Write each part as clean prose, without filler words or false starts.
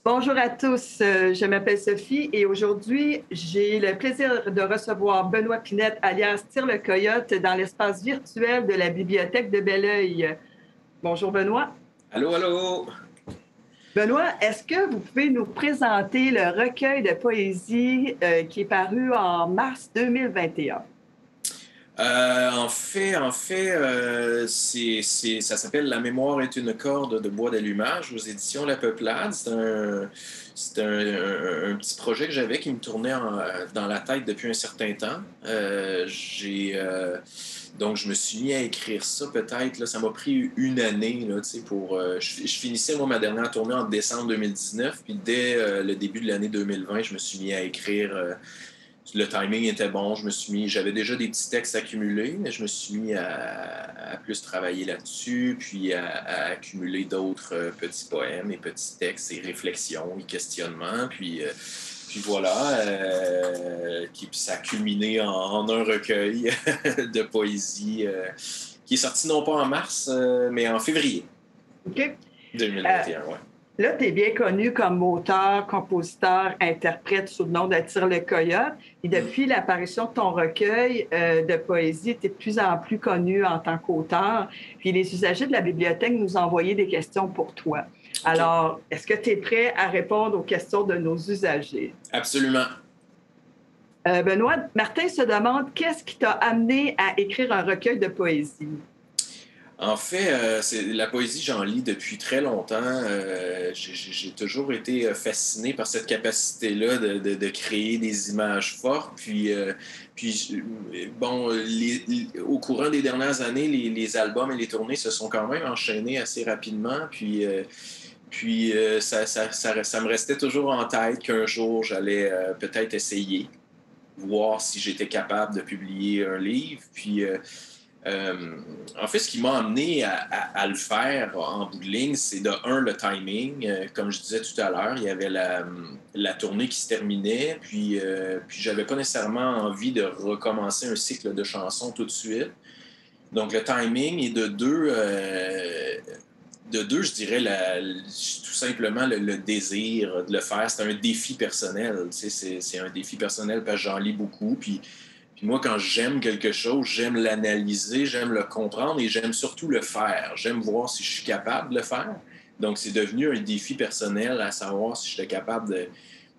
Bonjour à tous, je m'appelle Sophie et aujourd'hui, j'ai le plaisir de recevoir Benoît Pinette, alias Tire le Coyote, dans l'espace virtuel de la bibliothèque de Belleuil. Bonjour Benoît. Allô, allô! Benoît, est-ce que vous pouvez nous présenter le recueil de poésie qui est paru en mars 2021? Ça s'appelle La mémoire est une corde de bois d'allumage aux éditions La Peuplade. C'est un petit projet que j'avais qui me tournait dans la tête depuis un certain temps. Donc, je me suis mis à écrire ça peut-être. Là, ça m'a pris une année là, je finissais, moi, ma dernière tournée en décembre 2019. Puis dès le début de l'année 2020, je me suis mis à écrire. Le timing était bon. J'avais déjà des petits textes accumulés, mais je me suis mis à plus travailler là-dessus, puis à accumuler d'autres petits poèmes et petits textes et réflexions et questionnements. Puis voilà, puis ça a culminé en un recueil de poésie qui est sorti non pas en mars, mais en février OK. 2021. Ouais. Là, tu es bien connu comme auteur, compositeur, interprète sous le nom de Tire le Coyote. Et depuis l'apparition de ton recueil de poésie, tu es de plus en plus connu en tant qu'auteur. Puis les usagers de la bibliothèque nous ont envoyé des questions pour toi. Okay. Alors, est-ce que tu es prêt à répondre aux questions de nos usagers? Absolument. Benoît, Martin se demande qu'est-ce qui t'a amené à écrire un recueil de poésie? En fait, la poésie, j'en lis depuis très longtemps. J'ai toujours été fasciné par cette capacité-là de créer des images fortes. Au courant des dernières années, les albums et les tournées se sont quand même enchaînés assez rapidement. Ça me restait toujours en tête qu'un jour, j'allais peut-être essayer, voir si j'étais capable de publier un livre. En fait, ce qui m'a amené à le faire en bout de ligne, c'est de un, le timing. Comme je disais tout à l'heure, il y avait la tournée qui se terminait, puis j'avais pas nécessairement envie de recommencer un cycle de chansons tout de suite. Donc, le timing, et de deux, je dirais tout simplement le désir de le faire. C'est un défi personnel. Tu sais, c'est un défi personnel parce que j'en lis beaucoup, puis moi, quand j'aime quelque chose, j'aime l'analyser, j'aime le comprendre et j'aime surtout le faire. J'aime voir si je suis capable de le faire. Donc, c'est devenu un défi personnel à savoir si j'étais capable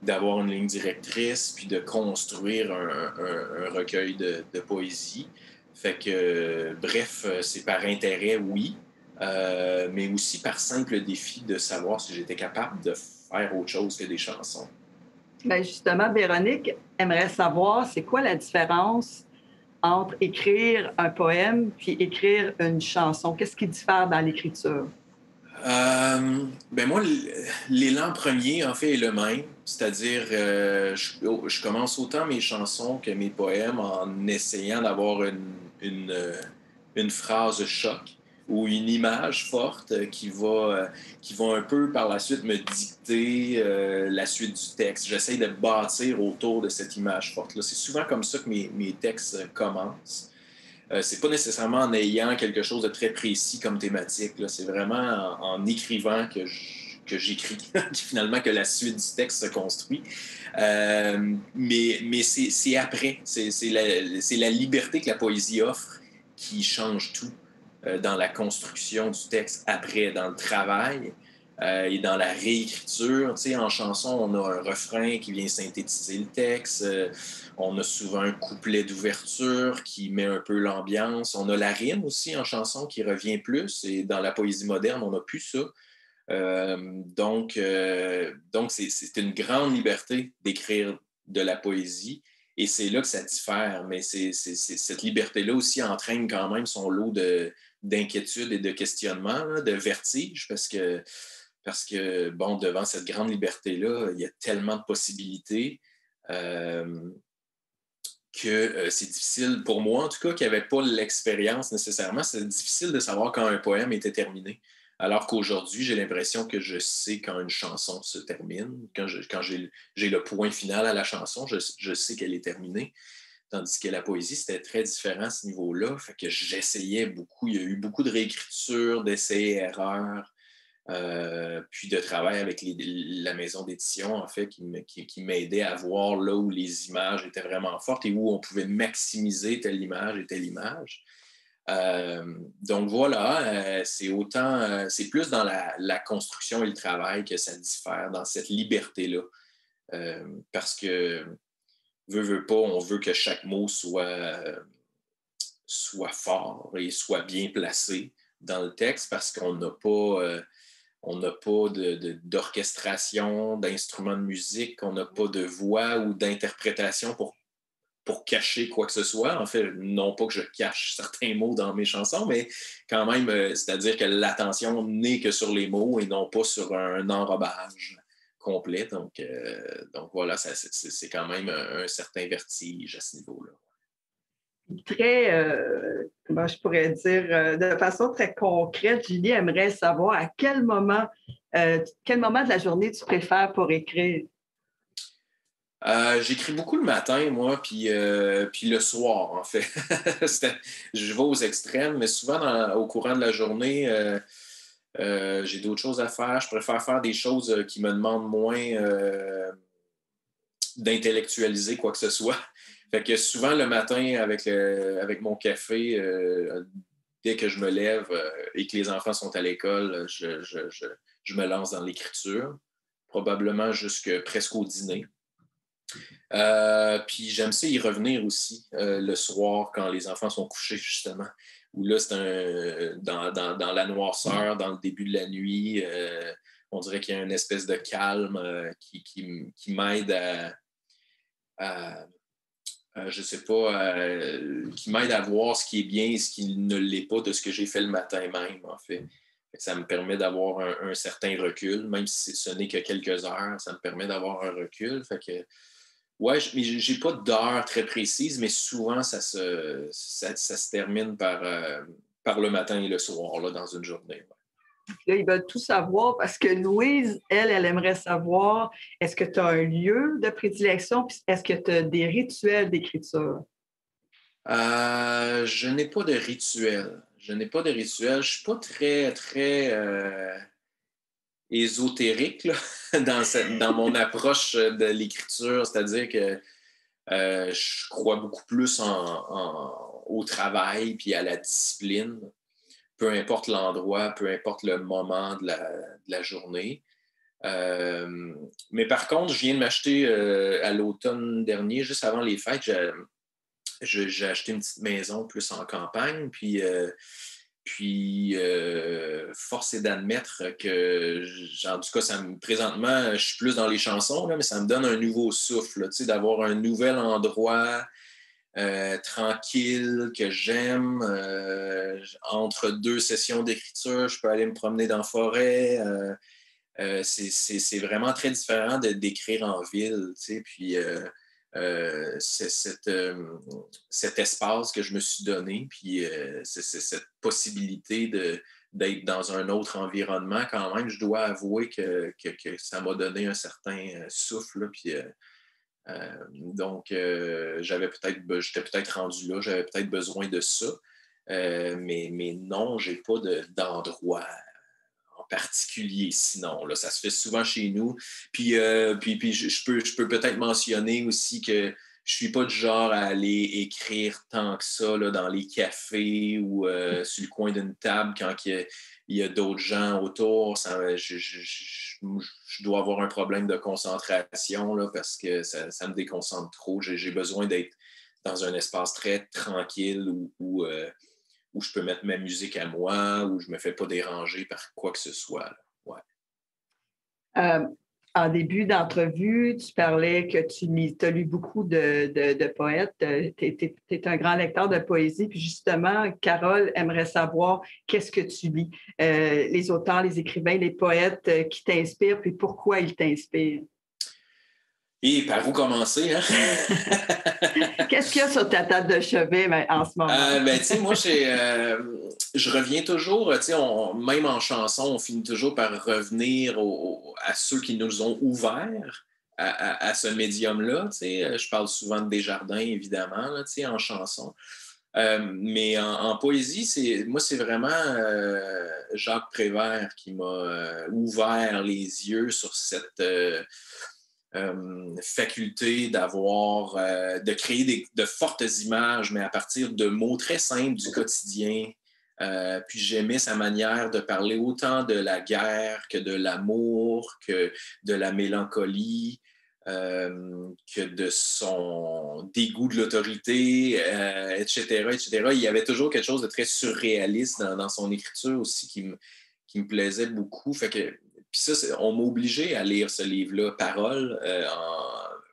d'avoir une ligne directrice puis de construire un recueil de poésie. Fait que, bref, c'est par intérêt, oui, mais aussi par simple défi de savoir si j'étais capable de faire autre chose que des chansons. Bien, justement, Véronique aimerait savoir c'est quoi la différence entre écrire un poème puis écrire une chanson. Qu'est-ce qui diffère dans l'écriture? Ben moi, l'élan premier, en fait, est le même. C'est-à-dire, je commence autant mes chansons que mes poèmes en essayant d'avoir une phrase choc ou une image forte qui va un peu par la suite me dicter la suite du texte. J'essaie de bâtir autour de cette image forte-là. C'est souvent comme ça que mes textes commencent. C'est pas nécessairement en ayant quelque chose de très précis comme thématique. Là. C'est vraiment en écrivant que j'écris, finalement, que la suite du texte se construit. Mais c'est après. C'est la liberté que la poésie offre qui change tout dans la construction du texte après, dans le travail. Et dans la réécriture, tu sais, en chanson, on a un refrain qui vient synthétiser le texte. On a souvent un couplet d'ouverture qui met un peu l'ambiance. On a la rime aussi en chanson qui revient plus. Et dans la poésie moderne, on n'a plus ça. Donc c'est une grande liberté d'écrire de la poésie. Et c'est là que ça diffère. Mais cette liberté-là aussi entraîne quand même son lot d'inquiétude et de questionnement, là, de vertige, parce que, bon, devant cette grande liberté-là, il y a tellement de possibilités que c'est difficile, pour moi en tout cas, qui n'avait pas l'expérience nécessairement, c'est difficile de savoir quand un poème était terminé. Alors qu'aujourd'hui, j'ai l'impression que je sais quand une chanson se termine. Quand j'ai le point final à la chanson, je sais qu'elle est terminée. Tandis que la poésie, c'était très différent à ce niveau-là. Fait que j'essayais beaucoup. Il y a eu beaucoup de réécriture, d'essais-erreurs. puis de travail avec la maison d'édition, en fait, qui m'aidait à voir là où les images étaient vraiment fortes et où on pouvait maximiser telle image et telle image. Donc voilà, c'est plus dans la construction et le travail que ça diffère, dans cette liberté-là. Parce que, veut pas, on veut que chaque mot soit fort et soit bien placé dans le texte parce qu'on n'a pas... on n'a pas d'orchestration, d'instruments de musique, on n'a pas de voix ou d'interprétation pour cacher quoi que ce soit. En fait, non pas que je cache certains mots dans mes chansons, mais quand même, c'est-à-dire que l'attention n'est que sur les mots et non pas sur un enrobage complet. Donc voilà, c'est quand même un certain vertige à ce niveau-là. Très, comment je pourrais dire, de façon très concrète, Julie aimerait savoir à quel moment de la journée tu préfères pour écrire? J'écris beaucoup le matin, moi, puis le soir, en fait. Je vais aux extrêmes, mais souvent, au courant de la journée, j'ai d'autres choses à faire. Je préfère faire des choses qui me demandent moins d'intellectualiser quoi que ce soit. Fait que souvent, le matin, avec mon café, dès que je me lève et que les enfants sont à l'école, je me lance dans l'écriture, probablement presque au dîner. Puis j'aime ça y revenir aussi le soir quand les enfants sont couchés, justement. Où là, c'est dans la noirceur, dans le début de la nuit, on dirait qu'il y a une espèce de calme qui m'aide je sais pas, qui m'aide à voir ce qui est bien et ce qui ne l'est pas de ce que j'ai fait le matin même, en fait. Ça me permet d'avoir un certain recul, même si ce n'est que quelques heures, ça me permet d'avoir un recul. Fait que, ouais, j'ai pas d'heure très précise, mais souvent, ça se termine par le matin et le soir, là, dans une journée. Ouais. Là, ils veulent tout savoir parce que Louise, elle aimerait savoir, est-ce que tu as un lieu de prédilection, puis est-ce que tu as des rituels d'écriture? Je n'ai pas de rituel. Je n'ai pas de rituel. Je suis pas très, très ésotérique là, dans mon approche de l'écriture. C'est-à-dire que je crois beaucoup plus au travail puis à la discipline, peu importe l'endroit, peu importe le moment de la journée. Mais par contre, je viens de m'acheter à l'automne dernier, juste avant les fêtes, j'ai acheté une petite maison plus en campagne, puis force est d'admettre que, en tout cas, présentement, je suis plus dans les chansons, là, mais ça me donne un nouveau souffle, là, d'avoir un nouvel endroit tranquille que j'aime. Entre deux sessions d'écriture, je peux aller me promener dans la forêt. C'est vraiment très différent d'écrire en ville, puis cet espace que je me suis donné, puis c'est cette possibilité d'être dans un autre environnement, quand même, je dois avouer que ça m'a donné un certain souffle, là, puis donc j'étais peut-être rendu là, j'avais peut-être besoin de ça, mais non, j'ai pas d'endroit en particulier, sinon. Là, ça se fait souvent chez nous. Puis je peux peut-être mentionner aussi que je ne suis pas du genre à aller écrire tant que ça là, dans les cafés ou sur le coin d'une table quand il y a d'autres gens autour. Je dois avoir un problème de concentration là, parce que ça me déconcentre trop. J'ai besoin d'être dans un espace très tranquille où je peux mettre ma musique à moi, où je ne me fais pas déranger par quoi que ce soit. Là. Ouais. En début d'entrevue, tu parlais que tu as lu beaucoup de poètes. Tu es un grand lecteur de poésie. Puis justement, Carole aimerait savoir qu'est-ce que tu lis. Les auteurs, les écrivains, les poètes qui t'inspirent, puis pourquoi ils t'inspirent. Et par où commencer, hein? Qu'est-ce qu'il y a sur ta table de chevet en ce moment? Tu sais, moi, je reviens toujours, tu sais, même en chanson, on finit toujours par revenir à ceux qui nous ont ouverts à ce médium-là. Tu sais, je parle souvent de Desjardins, évidemment, là, tu sais, en chanson. Mais en poésie, moi, c'est vraiment Jacques Prévert qui m'a ouvert les yeux sur cette faculté de créer de fortes images, mais à partir de mots très simples du quotidien. Puis j'aimais sa manière de parler autant de la guerre que de l'amour, que de la mélancolie, que de son dégoût de l'autorité, etc., etc. Il y avait toujours quelque chose de très surréaliste dans son écriture aussi qui me plaisait beaucoup. Fait que, puis ça, on m'a obligé à lire ce livre-là, Parole,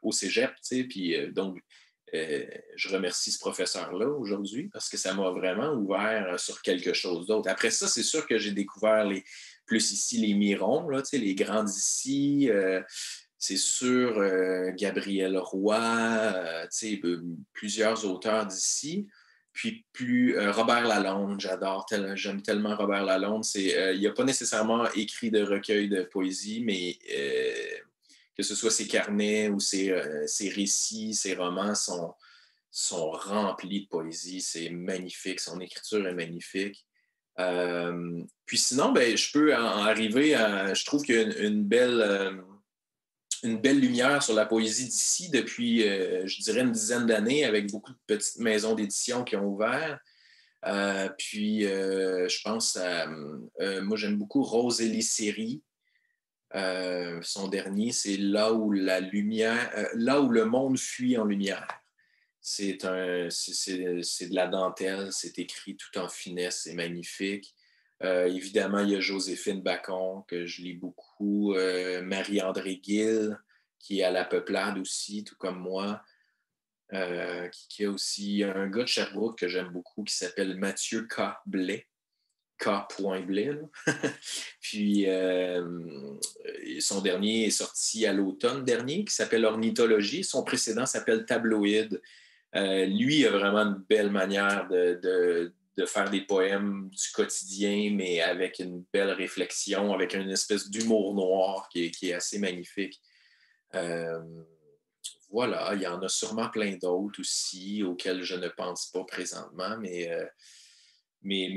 au cégep, tu sais, puis donc je remercie ce professeur-là aujourd'hui parce que ça m'a vraiment ouvert sur quelque chose d'autre. Après ça, c'est sûr que j'ai découvert plus ici les Mirons, là, les grands d'ici. C'est sûr, Gabriel Roy, plusieurs auteurs d'ici. Puis Robert Lalonde, j'aime tellement Robert Lalonde. Il n'a pas nécessairement écrit de recueil de poésie, mais que ce soit ses carnets ou ses récits, ses romans sont remplis de poésie. C'est magnifique, son écriture est magnifique. Puis sinon, je peux en arriver à... Je trouve qu'il y a une belle lumière sur la poésie d'ici depuis, je dirais, une dizaine d'années, avec beaucoup de petites maisons d'édition qui ont ouvert. Puis, je pense à... moi, j'aime beaucoup Rose Élie Séry. Son dernier, c'est Là où la lumière, là où le monde fuit en lumière. C'est de la dentelle, c'est écrit tout en finesse, c'est magnifique. Évidemment, il y a Joséphine Bacon, que je lis beaucoup, Marie-André Gill, qui est à la Peuplade aussi, tout comme moi. Qui a aussi un gars de Sherbrooke que j'aime beaucoup, qui s'appelle Mathieu K. Blais. K.Blais. Puis son dernier est sorti à l'automne dernier, qui s'appelle Ornithologie. Son précédent s'appelle Tabloïd. Lui a vraiment une belle manière de faire des poèmes du quotidien, mais avec une belle réflexion, avec une espèce d'humour noir qui est assez magnifique. Voilà, il y en a sûrement plein d'autres aussi auxquels je ne pense pas présentement, mais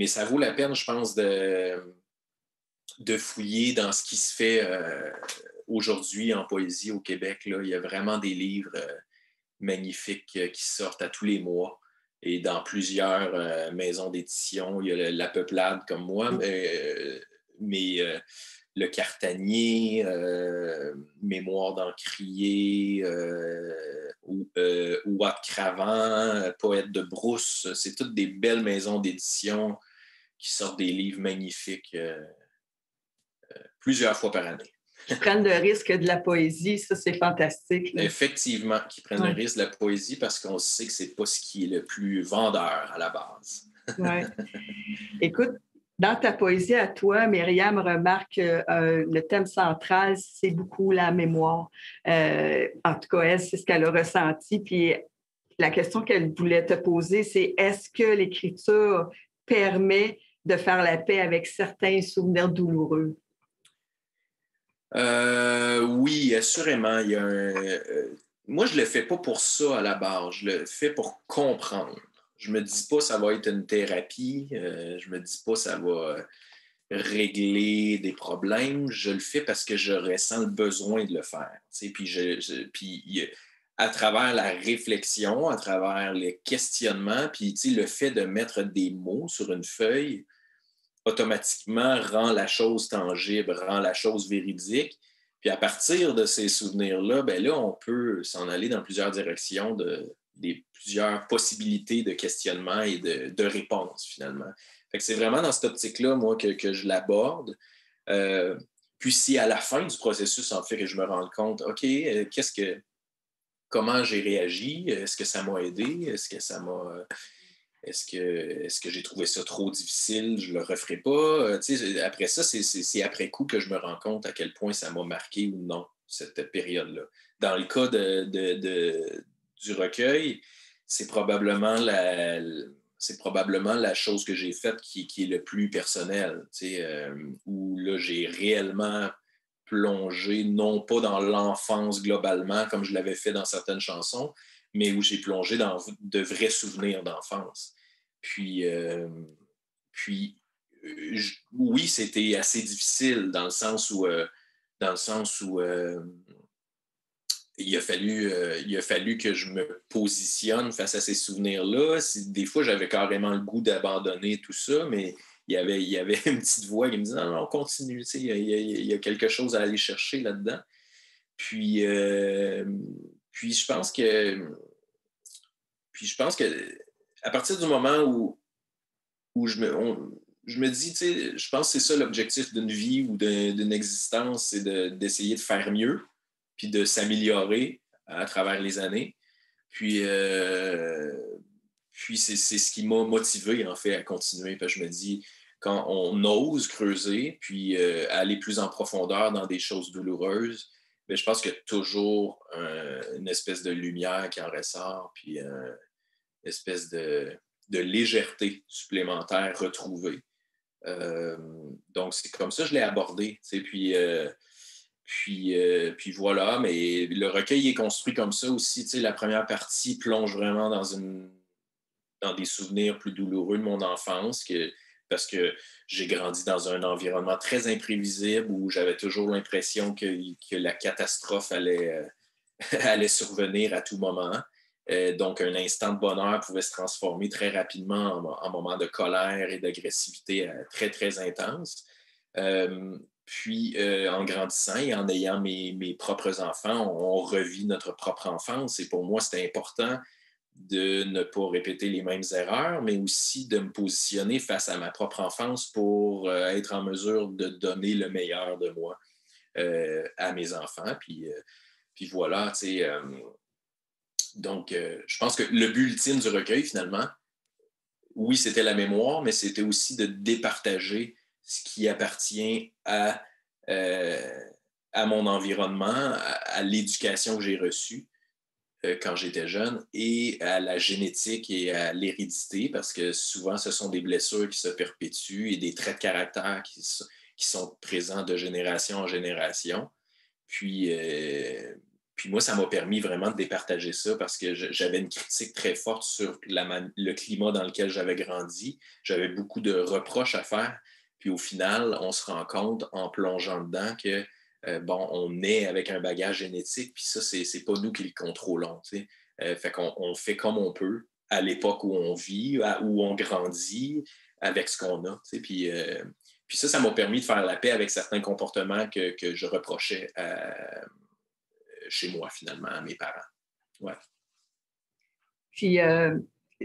ça vaut la peine, je pense, de fouiller dans ce qui se fait aujourd'hui en poésie au Québec. Là. Il y a vraiment des livres magnifiques qui sortent à tous les mois et dans plusieurs maisons d'édition. Il y a La Peuplade comme moi, mais Le Cartanier, Mémoire d'Encrier, Ouat Cravant, Poète de Brousse. C'est toutes des belles maisons d'édition qui sortent des livres magnifiques plusieurs fois par année. Qui prennent le risque de la poésie, ça, c'est fantastique. Là. Effectivement, qui prennent le risque de la poésie parce qu'on sait que c'est pas ce qui est le plus vendeur à la base. Oui. Écoute, dans ta poésie à toi, Myriam remarque que le thème central, c'est beaucoup la mémoire. En tout cas, elle, c'est ce qu'elle a ressenti. Puis la question qu'elle voulait te poser, c'est est-ce que l'écriture permet de faire la paix avec certains souvenirs douloureux? Oui, assurément. Moi, je ne le fais pas pour ça à la base. Je le fais pour comprendre. Je me dis pas ça va être une thérapie. Je me dis pas ça va régler des problèmes. Je le fais parce que je ressens le besoin de le faire. Puis à travers la réflexion, à travers le questionnement, puis le fait de mettre des mots sur une feuille, automatiquement rend la chose tangible, rend la chose véridique. Puis à partir de ces souvenirs-là, là, on peut s'en aller dans plusieurs directions, plusieurs possibilités de questionnement et de réponses, finalement. Fait que c'est vraiment dans cette optique-là, moi, que je l'aborde. Puis si à la fin du processus, en fait, que je me rends compte, OK, comment j'ai réagi? Est-ce que ça m'a aidé? Est-ce que j'ai trouvé ça trop difficile? Je ne le referai pas. Après ça, c'est après coup que je me rends compte à quel point ça m'a marqué ou non, cette période-là. Dans le cas du recueil, c'est probablement la chose que j'ai faite qui est le plus personnel, où là, j'ai réellement plongé, non pas dans l'enfance globalement, comme je l'avais fait dans certaines chansons, mais où j'ai plongé dans de vrais souvenirs d'enfance. Puis oui, c'était assez difficile dans le sens où il a fallu que je me positionne face à ces souvenirs-là. Des fois, j'avais carrément le goût d'abandonner tout ça, mais il y avait une petite voix qui me disait non, continue, il y a quelque chose à aller chercher là-dedans. Puis, je pense que à partir du moment où je me dis, je pense que c'est ça l'objectif d'une vie ou d'une existence, c'est d'essayer de faire mieux, puis de s'améliorer à travers les années. Puis c'est ce qui m'a motivé, en fait, à continuer. Parce que je me dis, quand on ose creuser, puis aller plus en profondeur dans des choses douloureuses, bien, je pense qu'il y a toujours une espèce de lumière qui en ressort, puis une espèce de légèreté supplémentaire retrouvée. Donc, c'est comme ça que je l'ai abordé. Puis voilà, mais le recueil est construit comme ça aussi. La première partie plonge vraiment dans des souvenirs plus douloureux de mon enfance, parce que j'ai grandi dans un environnement très imprévisible où j'avais toujours l'impression que la catastrophe allait survenir à tout moment. Donc, un instant de bonheur pouvait se transformer très rapidement en moment de colère et d'agressivité très, très intense. Puis, en grandissant et en ayant mes propres enfants, on revit notre propre enfance. Et pour moi, c'était important de ne pas répéter les mêmes erreurs, mais aussi de me positionner face à ma propre enfance pour être en mesure de donner le meilleur de moi à mes enfants. Puis voilà, tu sais. Donc, je pense que le but ultime du recueil, finalement, oui, c'était la mémoire, mais c'était aussi de départager ce qui appartient à mon environnement, à l'éducation que j'ai reçue quand j'étais jeune et à la génétique et à l'hérédité, parce que souvent, ce sont des blessures qui se perpétuent et des traits de caractère qui sont présents de génération en génération. Puis moi, ça m'a permis vraiment de départager ça parce que j'avais une critique très forte sur le climat dans lequel j'avais grandi. J'avais beaucoup de reproches à faire. Puis au final, on se rend compte en plongeant dedans que, on est avec un bagage génétique, puis ça, c'est pas nous qui le contrôlons. Fait qu'on fait comme on peut à l'époque où on vit, où on grandit, avec ce qu'on a. Puis ça m'a permis de faire la paix avec certains comportements que je reprochais chez moi, finalement, à mes parents. Ouais. Puis,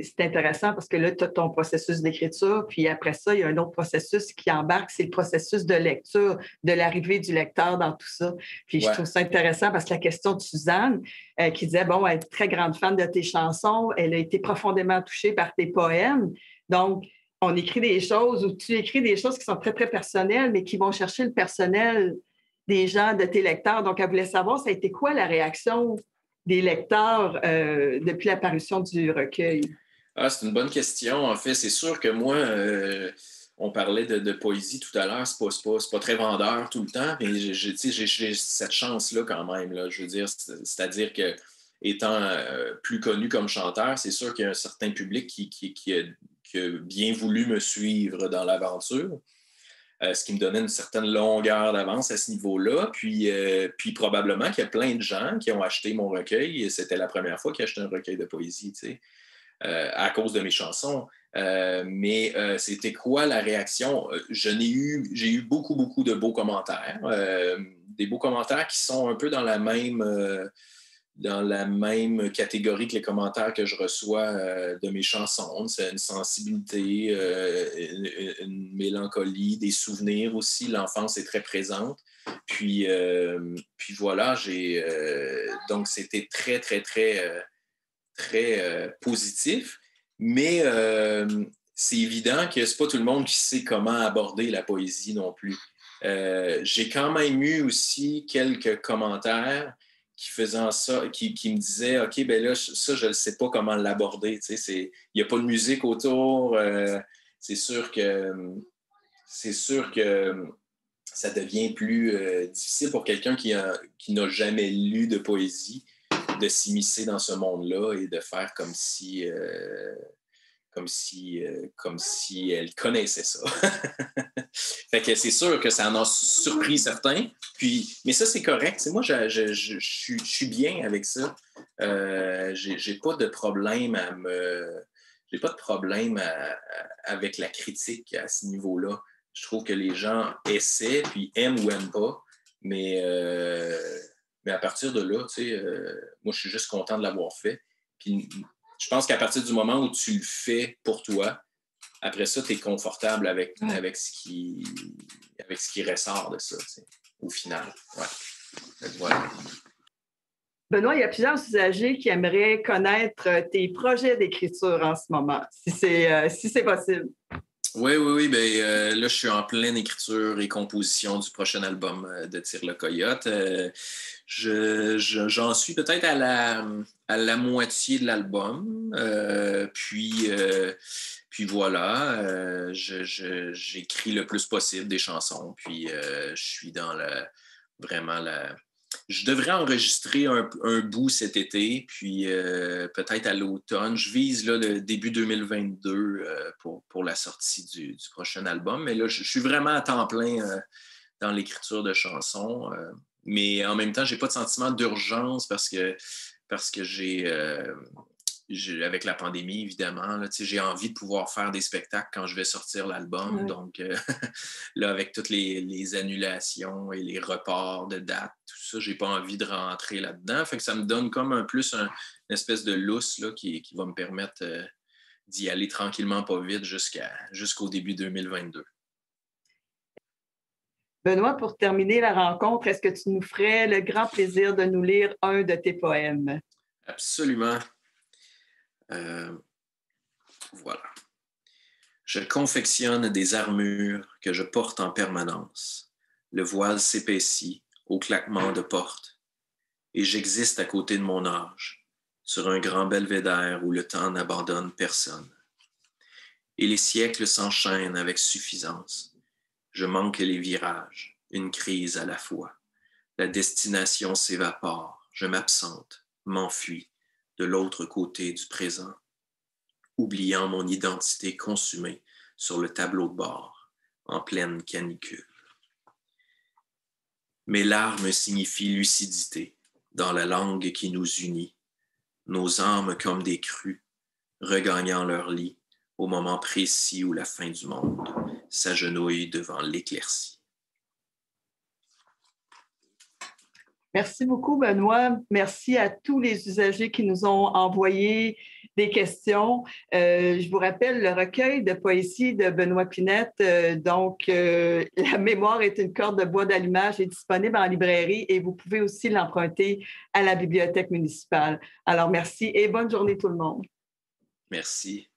c'est intéressant parce que là, tu as ton processus d'écriture, puis après ça, il y a un autre processus qui embarque, c'est le processus de lecture, de l'arrivée du lecteur dans tout ça. Puis, je trouve ça intéressant parce que la question de Suzanne, qui disait, bon, elle est très grande fan de tes chansons, elle a été profondément touchée par tes poèmes. Donc, on écrit des choses, ou tu écris des choses qui sont très, très personnelles, mais qui vont chercher le personnel des gens, de tes lecteurs. Donc, elle voulait savoir, ça a été quoi la réaction des lecteurs depuis l'apparition du recueil? C'est une bonne question. En fait, c'est sûr que moi, on parlait de poésie tout à l'heure, c'est pas très vendeur tout le temps, mais j'ai cette chance-là quand même. Là, je veux dire, c'est-à-dire que étant plus connu comme chanteur, c'est sûr qu'il y a un certain public qui a bien voulu me suivre dans l'aventure. Ce qui me donnait une certaine longueur d'avance à ce niveau-là. Puis probablement qu'il y a plein de gens qui ont acheté mon recueil, et c'était la première fois qu'ils achetaient un recueil de poésie, à cause de mes chansons. Mais c'était quoi la réaction? J'ai eu beaucoup, beaucoup de beaux commentaires. Des beaux commentaires qui sont un peu dans la même catégorie que les commentaires que je reçois de mes chansons. C'est une sensibilité, une mélancolie, des souvenirs aussi. L'enfance est très présente. Puis voilà, donc c'était très, très, très, très positif. Mais c'est évident que c'est pas tout le monde qui sait comment aborder la poésie non plus. J'ai quand même eu aussi quelques commentaires qui me disaient OK, ben là, ça, je ne sais pas comment l'aborder. Il n'y a pas de musique autour. C'est sûr que ça devient plus difficile pour quelqu'un qui n'a jamais lu de poésie de s'immiscer dans ce monde-là et de faire comme si comme si elle connaissait ça. Fait que c'est sûr que ça en a surpris certains. Mais ça, c'est correct. Moi, je suis bien avec ça. J'ai pas de problème j'ai pas de problème avec la critique à ce niveau-là. Je trouve que les gens essaient, puis aiment ou aiment pas. Mais à partir de là, moi, je suis juste content de l'avoir fait. Puis je pense qu'à partir du moment où tu le fais pour toi, après ça, tu es confortable avec ce qui ressort de ça, au final. Ouais. Donc, voilà. Benoît, il y a plusieurs usagers qui aimeraient connaître tes projets d'écriture en ce moment, si c'est possible. Oui. Ben, là, je suis en pleine écriture et composition du prochain album de Tire le Coyote. J'en suis peut-être à la moitié de l'album. Puis voilà, j'écris le plus possible des chansons. Puis je suis dans je devrais enregistrer un bout cet été, puis peut-être à l'automne. Je vise là, le début 2022 pour la sortie du prochain album. Mais là, je suis vraiment à temps plein dans l'écriture de chansons. Mais en même temps, je n'ai pas de sentiment d'urgence parce que avec la pandémie, évidemment, là, j'ai envie de pouvoir faire des spectacles quand je vais sortir l'album. Ouais. Donc, là, avec toutes les annulations et les reports de dates, tout ça, j'ai pas envie de rentrer là-dedans. Fait que ça me donne comme une espèce de lousse là, qui va me permettre d'y aller tranquillement, pas vite, jusqu'au début 2022. Benoît, pour terminer la rencontre, est-ce que tu nous ferais le grand plaisir de nous lire un de tes poèmes? Absolument. Voilà. Je confectionne des armures que je porte en permanence. Le voile s'épaissit au claquement de porte, et j'existe à côté de mon âge, sur un grand belvédère où le temps n'abandonne personne. Et les siècles s'enchaînent avec suffisance. Je manque les virages, une crise à la fois. La destination s'évapore, je m'absente, m'enfuis de l'autre côté du présent, oubliant mon identité consumée sur le tableau de bord, en pleine canicule. Mes larmes signifient lucidité dans la langue qui nous unit, nos âmes comme des crues, regagnant leur lit au moment précis où la fin du monde s'agenouille devant l'éclaircie. Merci beaucoup, Benoît. Merci à tous les usagers qui nous ont envoyé des questions. Je vous rappelle le recueil de poésie de Benoît Pinette. La mémoire est une corde de bois d'allumage est disponible en librairie et vous pouvez aussi l'emprunter à la bibliothèque municipale. Alors, merci et bonne journée tout le monde. Merci.